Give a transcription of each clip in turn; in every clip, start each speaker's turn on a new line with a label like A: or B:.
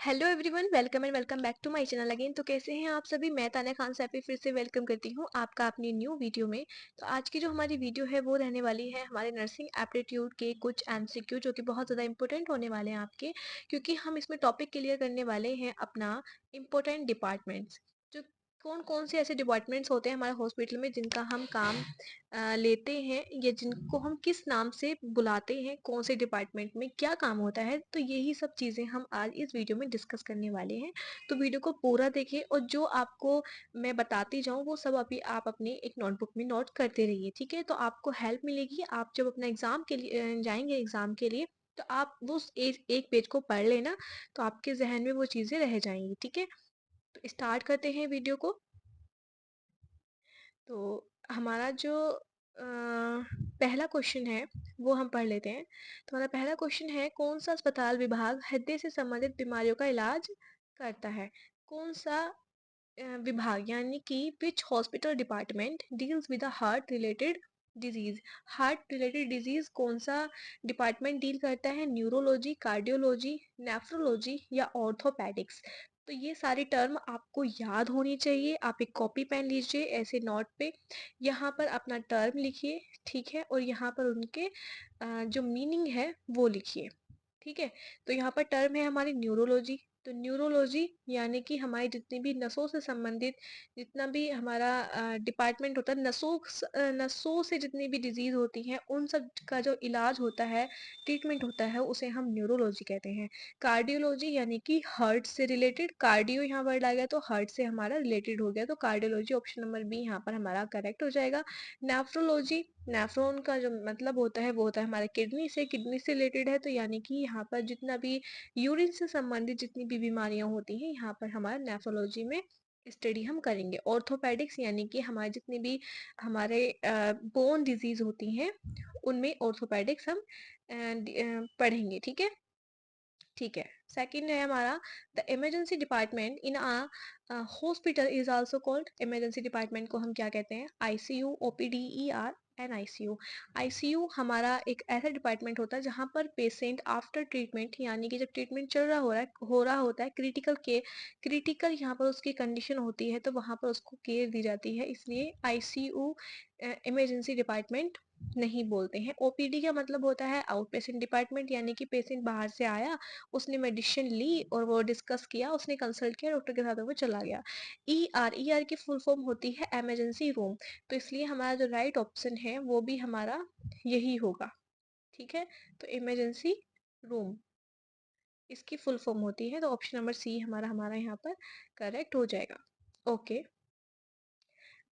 A: Hello everyone, welcome and welcome back to my channel again. तो कैसे हैं आप सभी। मैं तान्या खान सैफी फिर से वेलकम करती हूँ आपका अपनी न्यू वीडियो में। तो आज की जो हमारी वीडियो है वो रहने वाली है हमारे नर्सिंग एप्टीट्यूड के कुछ एमसीक्यू जो कि बहुत ज़्यादा इंपॉर्टेंट होने वाले हैं आपके, क्योंकि हम इसमें टॉपिक क्लियर करने वाले हैं अपना इम्पोर्टेंट डिपार्टमेंट्स। जो कौन कौन से ऐसे डिपार्टमेंट्स होते हैं हमारे हॉस्पिटल में जिनका हम काम लेते हैं या जिनको हम किस नाम से बुलाते हैं, कौन से डिपार्टमेंट में क्या काम होता है। तो यही सब चीज़ें हम आज इस वीडियो में डिस्कस करने वाले हैं। तो वीडियो को पूरा देखें और जो आपको मैं बताती जाऊँ वो सब अभी आप अपनी एक नोटबुक में नोट करते रहिए, ठीक है। तो आपको हेल्प मिलेगी। आप जब अपना एग्जाम के लिए जाएंगे एग्जाम के लिए, तो आप वो एक पेज को पढ़ लेना, तो आपके जहन में वो चीज़ें रह जाएंगी, ठीक है। तो स्टार्ट करते हैं वीडियो को। तो हमारा जो पहला क्वेश्चन है वो हम पढ़ लेते हैं। तो हमारा पहला क्वेश्चन है, कौन सा अस्पताल विभाग हृदय से संबंधित बीमारियों का इलाज करता है। कौन सा विभाग यानी कि which hospital department deals with heart related disease. Heart related disease कौन सा डिपार्टमेंट डील करता है। न्यूरोलॉजी, कार्डियोलॉजी, नेफ्रोलॉजी या ऑर्थोपेडिक्स। तो ये सारी टर्म आपको याद होनी चाहिए। आप एक कॉपी पेन लीजिए ऐसे नोट पे, यहाँ पर अपना टर्म लिखिए, ठीक है, और यहाँ पर उनके जो मीनिंग है वो लिखिए, ठीक है। तो यहाँ पर टर्म है हमारी न्यूरोलॉजी। तो न्यूरोलॉजी यानी कि हमारी जितनी भी नसों से संबंधित जितना भी हमारा डिपार्टमेंट होता है, नसों से जितनी भी डिजीज होती हैं उन सब का जो इलाज होता है, ट्रीटमेंट होता है, उसे हम न्यूरोलॉजी कहते हैं। कार्डियोलॉजी यानी कि हार्ट से रिलेटेड, कार्डियो यहाँ वर्ड आ गया तो हार्ट से हमारा रिलेटेड हो गया, तो कार्डियोलॉजी ऑप्शन नंबर बी यहाँ पर हमारा करेक्ट हो जाएगा। नेफ्रोलॉजी, नेफ्रॉन का जो मतलब होता है वो होता है हमारे किडनी से रिलेटेड है, तो यानी कि यहाँ पर जितना भी यूरिन से संबंधित जितनी भी बीमारियां होती हैं यहाँ पर हमारा नेफ्रोलॉजी में स्टडी हम करेंगे। ऑर्थोपेडिक्स यानी कि हमारे जितनी भी हमारे बोन डिजीज होती हैं उनमें ऑर्थोपेडिक्स हम पढ़ेंगे, ठीक है। ठीक है। सेकंड है हमारा, the emergency department in hospital is also called. Emergency department को हम क्या कहते हैं। ICU, OPD, ER and ICU. ICU हमारा एक ऐसा डिपार्टमेंट होता है जहां पर पेशेंट आफ्टर ट्रीटमेंट यानी कि जब ट्रीटमेंट चल रहा हो रहा होता है, क्रिटिकल यहाँ पर उसकी कंडीशन होती है, तो वहां पर उसको केयर दी जाती है, इसलिए आईसीयू इमरजेंसी डिपार्टमेंट नहीं बोलते हैं। ओपीडी का मतलब होता है आउट पेशेंट डिपार्टमेंट, यानी कि पेशेंट बाहर से आया, उसने मेडिसिन ली और वो डिस्कस किया, उसने कंसल्ट किया डॉक्टर के साथ और वो चला गया। ईआर की फुल फॉर्म होती है इमरजेंसी रूम, तो इसलिए हमारा जो राइट ऑप्शन है वो भी हमारा यही होगा, ठीक है। तो इमरजेंसी रूम इसकी फुल फॉर्म होती है, तो ऑप्शन नंबर सी हमारा हमारा यहाँ पर करेक्ट हो जाएगा। ओके।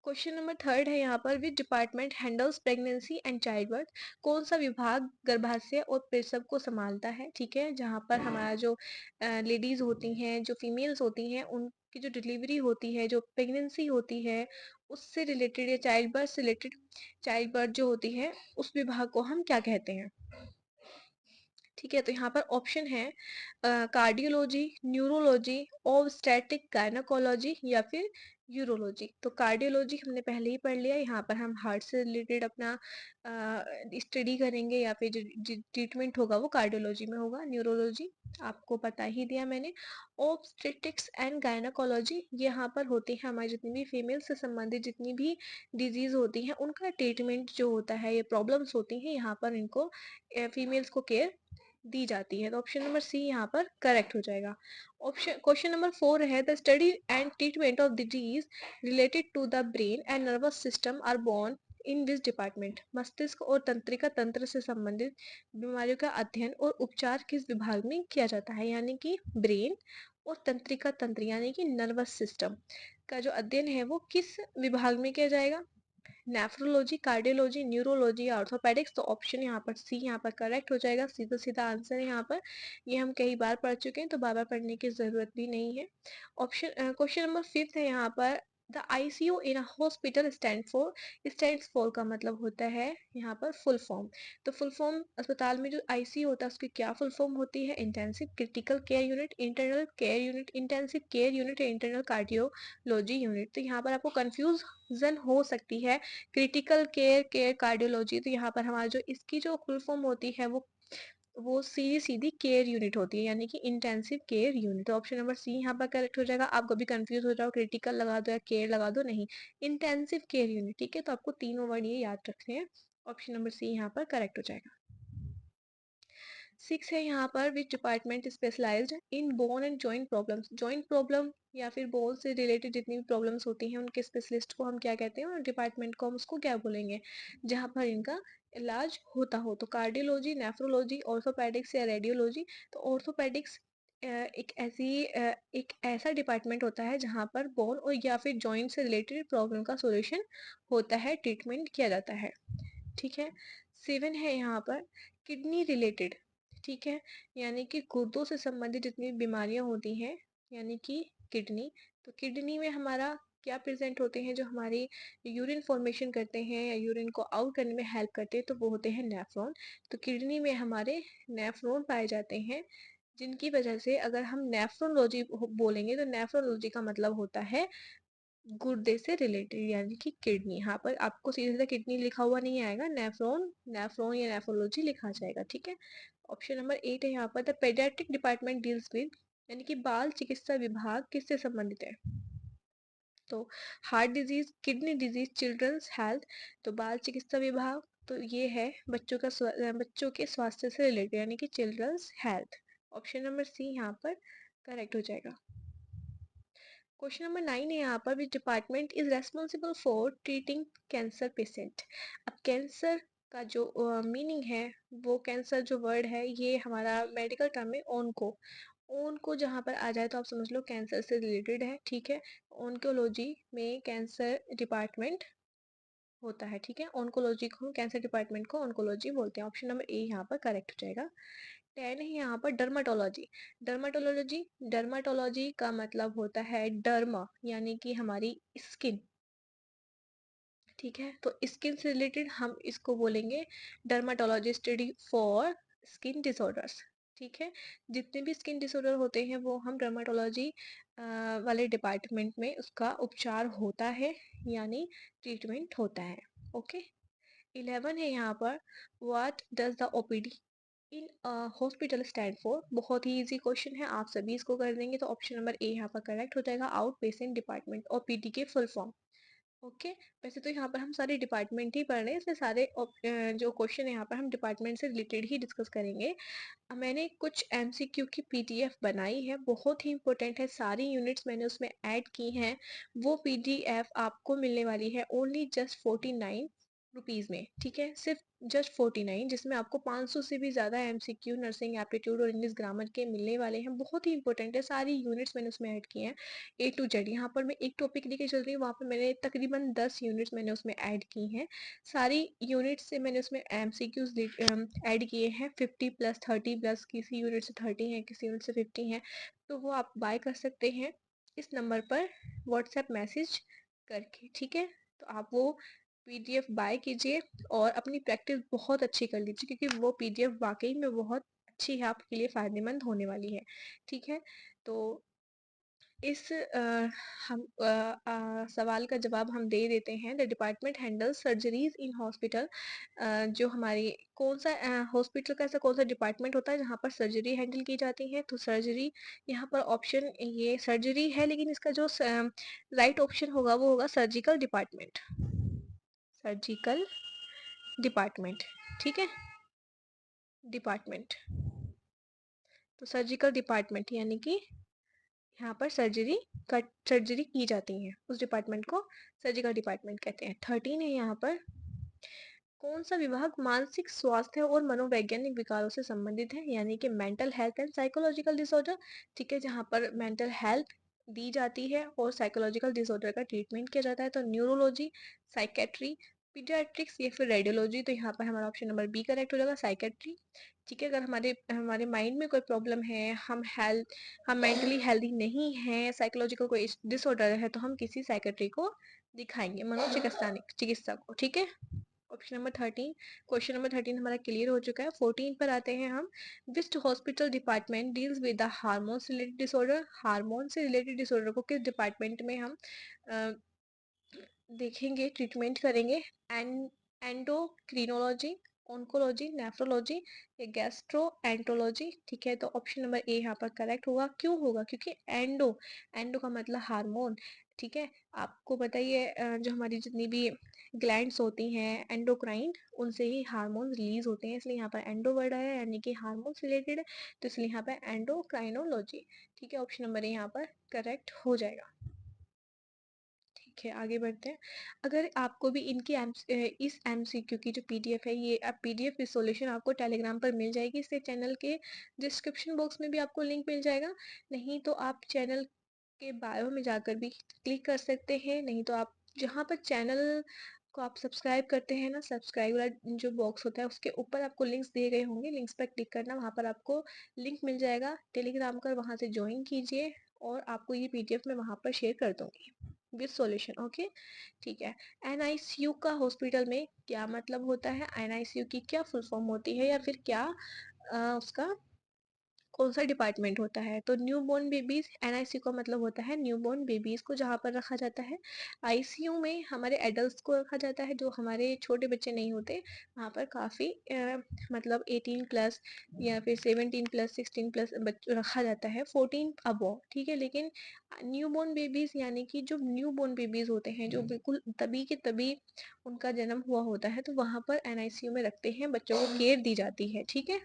A: क्वेश्चन नंबर थर्ड है यहाँ पर, which department handles pregnancy and child birth. कौन सा विभाग गर्भाशय और प्रसव को संभालता है, ठीक है। जहाँ पर हमारा जो लेडीज होती हैं, जो फीमेल्स होती हैं, उनकी जो डिलीवरी होती है, जो प्रेगनेंसी होती है उससे रिलेटेड या चाइल्ड बर्थ से रिलेटेड, चाइल्ड बर्थ जो होती है उस विभाग को हम क्या कहते हैं, ठीक है। तो यहाँ पर ऑप्शन है कार्डियोलॉजी, न्यूरोलॉजी, ऑब्स्टेट्रिक गायनेकोलॉजी या फिर यूरोलॉजी। तो कार्डियोलॉजी हमने पहले ही पढ़ लिया, यहाँ पर हम हार्ट से रिलेटेड अपना स्टडी करेंगे या फिर जो ट्रीटमेंट होगा वो कार्डियोलॉजी में होगा। न्यूरोलॉजी आपको पता ही दिया मैंने। ऑब्स्टेट्रिक्स एंड गायनेकोलॉजी यहाँ पर होती है हमारी जितनी भी फीमेल से संबंधित जितनी भी डिजीज होती हैं उनका ट्रीटमेंट जो होता है, ये प्रॉब्लम्स होती हैं यहाँ पर इनको फीमेल्स को केयर दी जाती है, तो ऑप्शन नंबर सी यहाँ पर करेक्ट हो जाएगा। ऑप्शन क्वेश्चन नंबर 4 है, the study and treatment of disease related to the brain and nervous system are borne in this department. मस्तिष्क और तंत्रिका तंत्र से संबंधित बीमारियों का अध्ययन और उपचार किस विभाग में किया जाता है, यानी कि ब्रेन और तंत्रिका तंत्र यानी कि नर्वस सिस्टम का जो अध्ययन है वो किस विभाग में किया जाएगा। नेफ्रोलॉजी, कार्डियोलॉजी, न्यूरोलॉजी या ऑर्थोपेडिक्स। तो ऑप्शन यहाँ पर सी यहाँ पर करेक्ट हो जाएगा। सीधा सीधा आंसर है यहाँ पर, ये हम कई बार पढ़ चुके हैं तो बार बार पढ़ने की जरूरत भी नहीं है। ऑप्शन क्वेश्चन नंबर 5 है यहाँ पर, the ICU in a hospital stand for का मतलब होता है यहाँ पर फुल फॉर्म। तो फुल फॉर्म अस्पताल में जो आईसीयू होता है उसकी क्या फुल फॉर्म होती है। Intensive critical care unit, internal care unit, intensive care unit या इंटरनल कार्डियोलॉजी यूनिट। तो यहाँ पर आपको कंफ्यूजन हो सकती है क्रिटिकल केयर, कार्डियोलॉजी। तो यहाँ पर हमारा जो इसकी जो फुल फॉर्म होती है वो वो सीधी सीधी केयर यूनिट होती है, यानी कि इंटेंसिव केयर यूनिट। तो ऑप्शन नंबर सी यहाँ पर करेक्ट हो जाएगा। आप कभी कंफ्यूज हो जाओ, क्रिटिकल लगा दो या केयर लगा दो, नहीं, इंटेंसिव केयर यूनिट। ठीक है, तो आपको तीनों वर्ड ये याद रखने हैं। ऑप्शन नंबर सी यहाँ पर करेक्ट हो जाएगा। 6 है यहाँ पर, which department specialized in bone and joint problems. Joint problem या फिर बोन से रिलेटेड जितनी भी प्रॉब्लम्स होती हैं उनके स्पेशलिस्ट को हम क्या कहते हैं, और डिपार्टमेंट को हम उसको क्या बोलेंगे, जहाँ पर इनका इलाज होता हो। तो कार्डियोलॉजी, नेफ्रोलॉजी, ऑर्थोपेडिक्स या रेडियोलॉजी। तो ऑर्थोपेडिक्स एक ऐसा डिपार्टमेंट होता है जहाँ पर बोन और या फिर जॉइंट से रिलेटेड प्रॉब्लम का सॉल्यूशन होता है, ट्रीटमेंट किया जाता है। ठीक है। 7 है यहाँ पर, किडनी रिलेटेड। ठीक है, यानी कि गुर्दों से संबंधित जितनी बीमारियां होती हैं, यानी कि किडनी। तो किडनी में हमारा क्या प्रेजेंट होते हैं, जो हमारी यूरिन फॉर्मेशन करते हैं या यूरिन को आउट करने में हेल्प करते हैं, तो वो होते हैं नेफ्रॉन। तो किडनी में हमारे नेफ्रॉन पाए जाते हैं, जिनकी वजह से अगर हम नेफ्रोलॉजी बोलेंगे तो नेफ्रोलॉजी का मतलब होता है गुर्दे से रिलेटेड, यानी कि किडनी। यहाँ पर आपको सीधे सीधे किडनी लिखा हुआ नहीं आएगा, नेफ्रॉन, नेफ्रॉन या नेफ्रोलॉजी लिखा जाएगा। ठीक है। ऑप्शन नंबर 8 है यहाँ पर, the paediatric department deals with, यानी कि बाल चिकित्सा विभाग किससे संबंधित है। तो heart disease, kidney disease, children's health. तो बाल चिकित्सा विभाग तो ये है बच्चों के स्वास्थ्य से रिलेटेड, यानी कि children's health. Option number C यहाँ पर करेक्ट हो जाएगा। क्वेश्चन नंबर 9 है यहाँ पर, which department is responsible for treating cancer patient. अब कैंसर का जो मीनिंग है, वो कैंसर जो वर्ड है ये हमारा मेडिकल टर्म है ओनको। ओनको जहाँ पर आ जाए तो आप समझ लो कैंसर से रिलेटेड है। ठीक है, ओनकोलॉजी में कैंसर डिपार्टमेंट होता है। ठीक है, ओनकोलॉजी को, कैंसर डिपार्टमेंट को ओनकोलॉजी बोलते हैं। ऑप्शन नंबर ए यहाँ पर करेक्ट हो जाएगा। 10 है यहाँ पर, डर्माटोलॉजी। डर्माटोलॉजी, डर्माटोलॉजी का मतलब होता है डर्मा, यानी कि हमारी स्किन। ठीक है, तो स्किन से रिलेटेड हम इसको बोलेंगे dermatology, study for skin disorders. ठीक है, जितने भी स्किन डिसऑर्डर होते हैं वो हम डर्माटोलॉजी वाले डिपार्टमेंट में उसका उपचार होता है, यानी ट्रीटमेंट होता है। ओके। 11 है यहाँ पर, what does the OPD in hospital stand for. बहुत ही इजी क्वेश्चन है, आप सभी इसको कर देंगे। तो ऑप्शन नंबर ए यहाँ पर करेक्ट हो जाएगा, आउट पेशेंट डिपार्टमेंट, ओपीडी के फुल फॉर्म। ओके। वैसे तो यहाँ पर हम सारे डिपार्टमेंट ही पढ़ रहे हैं, इसलिए सारे जो क्वेश्चन है यहाँ पर हम डिपार्टमेंट से रिलेटेड ही डिस्कस करेंगे। मैंने कुछ एमसीक्यू की पीडीएफ बनाई है, बहुत ही इंपॉर्टेंट है, सारी यूनिट्स मैंने उसमें ऐड की हैं। वो पीडीएफ आपको मिलने वाली है ओनली जस्ट 49 रुपीज़ में। ठीक है, सिर्फ जस्ट 49, जिसमें आपको 500 से भी ज़्यादा एमसीक्यू नर्सिंग एप्टीट्यूड और इंग्लिश ग्रामर के मिलने वाले हैं। बहुत ही इंपॉर्टेंट है, सारी यूनिट्स मैंने उसमें ऐड की हैं ए टू जेड। यहाँ पर मैं एक टॉपिक लेके चल रही हूँ, वहाँ पर मैंने तकरीबन 10 यूनिट्स मैंने उसमें ऐड की हैं। सारी यूनिट्स से मैंने उसमें एमसीक्यूज ऐड किए हैं, 50+, 30+, किसी यूनिट से 30 है, किसी यूनिट से 50 है। तो वो आप बाय कर सकते हैं इस नंबर पर व्हाट्सएप मैसेज करके। ठीक है, तो आप वो पीडीएफ बाय कीजिए और अपनी प्रैक्टिस बहुत अच्छी कर लीजिए, क्योंकि वो पीडीएफ वाकई में बहुत अच्छी है, आपके लिए फ़ायदेमंद होने वाली है। ठीक है, तो इस हम सवाल का जवाब हम दे देते हैं। The department handle surgeries in hospital. जो हमारी कौन सा हॉस्पिटल का ऐसा कौन सा डिपार्टमेंट होता है जहाँ पर सर्जरी हैंडल की जाती है। तो सर्जरी यहाँ पर ऑप्शन ये सर्जरी है, लेकिन इसका जो राइट ऑप्शन होगा वो होगा सर्जिकल डिपार्टमेंट, सर्जिकल डिपार्टमेंट। ठीक है, डिपार्टमेंट, तो सर्जिकल डिपार्टमेंट यानी कि यहाँ पर सर्जरी की जाती है, उस डिपार्टमेंट को सर्जिकल डिपार्टमेंट कहते हैं। 13 है यहाँ पर, कौन सा विभाग मानसिक स्वास्थ्य और मनोवैज्ञानिक विकारों से संबंधित है, यानी कि mental health and psychological disorder. ठीक है, जहाँ पर मेंटल हेल्थ दी जाती है और साइकोलॉजिकल डिसऑर्डर का ट्रीटमेंट किया जाता है। तो न्यूरोलॉजी, साइकेट्री, पीडियाट्रिक्स या फिर रेडियोलॉजी। तो यहाँ पर हमारा ऑप्शन नंबर बी करेक्ट हो जाएगा, साइकेट्री। ठीक है, अगर हमारे हमारे माइंड में कोई प्रॉब्लम है, हम मेंटली हेल्दी नहीं हैं, साइकोलॉजिकल कोई डिसऑर्डर है, तो हम किसी साइकेट्री को दिखाएंगे, मनोचिकित्सा चिकित्सक को। ठीक है, ऑप्शन नंबर 13, क्वेश्चन नंबर 13 हमारा क्लियर हो चुका है। 14 पर आते हैं हम, which hospital department deals with the hormone से रिलेटेड डिसऑर्डर। हार्मोन से रिलेटेड डिसऑर्डर को किस डिपार्टमेंट में हम देखेंगे, ट्रीटमेंट करेंगे। एंडोक्रिनोलॉजी, ऑन्कोलॉजी, नेफ्रोलॉजी या गैस्ट्रो एंट्रोलॉजी। ठीक है, तो ऑप्शन नंबर ए यहाँ पर करेक्ट होगा। क्यों होगा? क्योंकि एंडो, एंडो का मतलब हार्मोन। ठीक है, आपको बताइए जो हमारी जितनी भी ग्लैंड्स होती हैं एंडोक्राइन, उनसे ही हार्मोन रिलीज होते हैं, इसलिए यहाँ पर एंडो वर्ड आया, यानी कि हार्मोन्स रिलेटेड है, तो इसलिए यहाँ पर एंडोक्राइनोलॉजी। ठीक है, ऑप्शन नंबर ए यहाँ पर करेक्ट हो जाएगा। ठीक है, आगे बढ़ते हैं। अगर आपको भी इनकी इस एमसीक्यू की जो पीडीएफ है, ये पीडीएफ की सॉल्यूशन आपको टेलीग्राम पर मिल जाएगी। इसके चैनल के डिस्क्रिप्शन बॉक्स में भी आपको लिंक मिल जाएगा, नहीं तो आप चैनल के बायो में जाकर भी क्लिक कर सकते हैं, नहीं तो आप जहाँ पर चैनल को आप सब्सक्राइब करते हैं ना, सब्सक्राइब वाला जो बॉक्स होता है उसके ऊपर आपको लिंक्स दिए गए होंगे, लिंक्स पर क्लिक करना, वहाँ पर आपको लिंक मिल जाएगा टेलीग्राम का, वहाँ से ज्वाइन कीजिए और आपको ये पीडीएफ मैं वहाँ पर शेयर कर दूँगी विद सॉल्यूशन। ओके, ठीक है। एनआईसीयू का हॉस्पिटल में क्या मतलब होता है? एनआईसीयू की क्या फुल फॉर्म होती है, या फिर क्या उसका कौन सा डिपार्टमेंट होता है? तो न्यू बोर्न बेबीज, एनआईसीयू का मतलब होता है न्यू बोर्न बेबीज को जहाँ पर रखा जाता है। आईसीयू में हमारे एडल्ट को रखा जाता है, जो हमारे छोटे बच्चे नहीं होते, वहाँ पर काफ़ी मतलब 18 प्लस या फिर 17 प्लस 16 प्लस रखा जाता है, 14 अबव। ठीक है, लेकिन न्यू बोर्न बेबीज यानी कि जो न्यू बोर्न बेबीज होते हैं, जो बिल्कुल तभी के तभी उनका जन्म हुआ होता है, तो वहाँ पर एनआईसीयू में रखते हैं, बच्चों को केयर दी जाती है। ठीक है,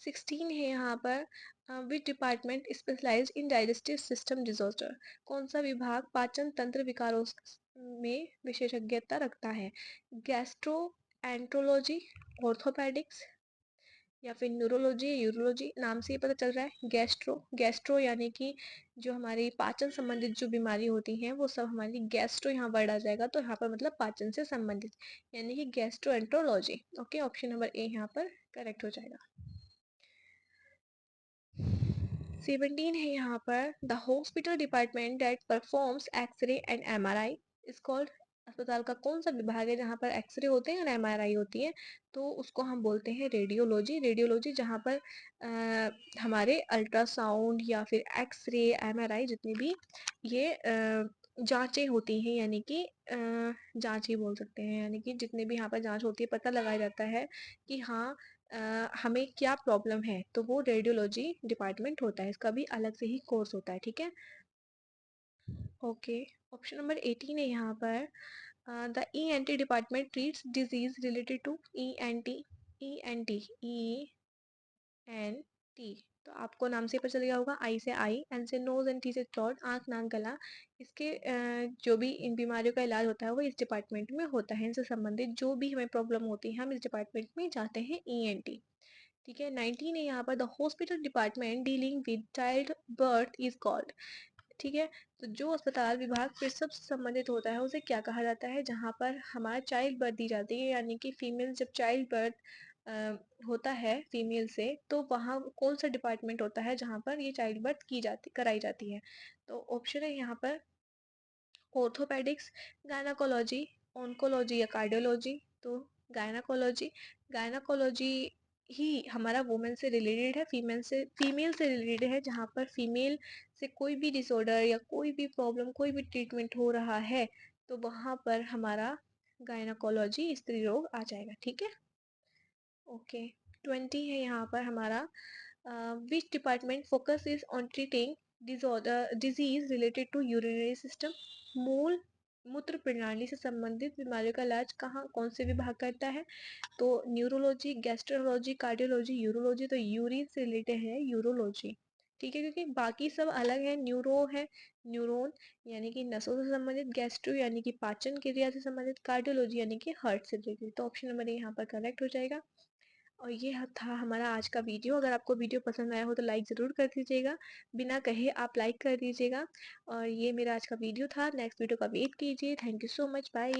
A: 16 है यहाँ पर। Which department specialize in digestive system disorder, कौन सा विभाग पाचन तंत्र विकारों में विशेषज्ञता रखता है? गैस्ट्रो एंट्रोलॉजी, ऑर्थोपेडिक्स या फिर न्यूरोलॉजी, यूरोलॉजी। नाम से ही पता चल रहा है गैस्ट्रो, गैस्ट्रो यानी कि जो हमारी पाचन संबंधित जो बीमारी होती हैं वो सब हमारी गैस्ट्रो यहाँ वर्ड आ जाएगा, तो यहाँ पर मतलब पाचन से संबंधित, यानी कि gastroenterology. Okay, option number A यहाँ पर करेक्ट हो जाएगा। 17 है यहाँ पर। The hospital department that performs x-ray and MRI is called, अस्पताल का कौन सा विभाग है जहाँ पर एक्सरे होते हैं और एमआरआई होती है? तो उसको हम बोलते हैं रेडियोलॉजी। रेडियोलॉजी जहाँ पर हमारे अल्ट्रासाउंड या फिर एक्सरे एमआरआई जितनी भी ये जांचें होती हैं, यानी कि जांच ही बोल सकते हैं, यानी कि जितने भी यहाँ पर जांच होती है, पता लगाया जाता है कि हाँ हमें क्या प्रॉब्लम है, तो वो रेडियोलॉजी डिपार्टमेंट होता है, इसका भी अलग से ही कोर्स होता है। ठीक है, ओके। ऑप्शन नंबर 18 है यहाँ पर। The ENT department treats disease related to ENT, ENT, ENT. तो आपको नाम से पता चल गया होगा, आई से आई, एन से नोज एंड टी से थ्रोट, आँख नाक गला, इसके जो भी इन बीमारियों का इलाज होता है वो इस डिपार्टमेंट में होता है। इनसे संबंधित जो भी हमें प्रॉब्लम होती है हम इस डिपार्टमेंट में जाते हैं, ईएनटी। ठीक है, 19 है यहाँ पर। The hospital department dealing with child birth is called. ठीक है, तो जो अस्पताल विभाग प्रसव से संबंधित होता है उसे क्या कहा जाता है? जहाँ पर हमारा चाइल्ड बर्थ दी जाती है, यानी कि फीमेल जब चाइल्ड बर्थ होता है फीमेल से, तो वहाँ कौन सा डिपार्टमेंट होता है जहाँ पर ये चाइल्ड बर्थ की जाती कराई जाती है? तो ऑप्शन है यहाँ पर ऑर्थोपेडिक्स, गायनाकोलॉजी, ऑन्कोलॉजी या कार्डियोलॉजी। तो गायनाकोलॉजी, गायनाकोलॉजी ही हमारा वुमेन से रिलेटेड है, फीमेल से रिलेटेड है, जहाँ पर फीमेल से कोई भी डिसऑर्डर या कोई भी प्रॉब्लम, कोई भी ट्रीटमेंट हो रहा है, तो वहाँ पर हमारा गायनाकोलॉजी स्त्री रोग आ जाएगा। ठीक है, ओके। 20 है यहाँ पर हमारा। Which department focus is on treating disorder disease related to urinary system, मूल मूत्र प्रणाली से संबंधित बीमारियों का इलाज कहाँ कौन से विभाग करता है? तो न्यूरोलॉजी, गैस्ट्रोलॉजी, कार्डियोलॉजी, यूरोलॉजी। तो यूरिन से रिलेटेड है यूरोलॉजी। ठीक है, क्योंकि बाकी सब अलग है, न्यूरो है न्यूरोन यानी कि नसों से संबंधित, गैस्ट्रो यानी कि पाचन क्रिया से संबंधित, कार्डियोलॉजी यानी कि हार्ट से रिलेटेड। तो ऑप्शन नंबर यहाँ पर करेक्ट हो जाएगा। और ये था हमारा आज का वीडियो। अगर आपको वीडियो पसंद आया हो तो लाइक ज़रूर कर दीजिएगा, बिना कहे आप लाइक कर दीजिएगा। और ये मेरा आज का वीडियो था, नेक्स्ट वीडियो का वेट कीजिए। Thank you so much, bye.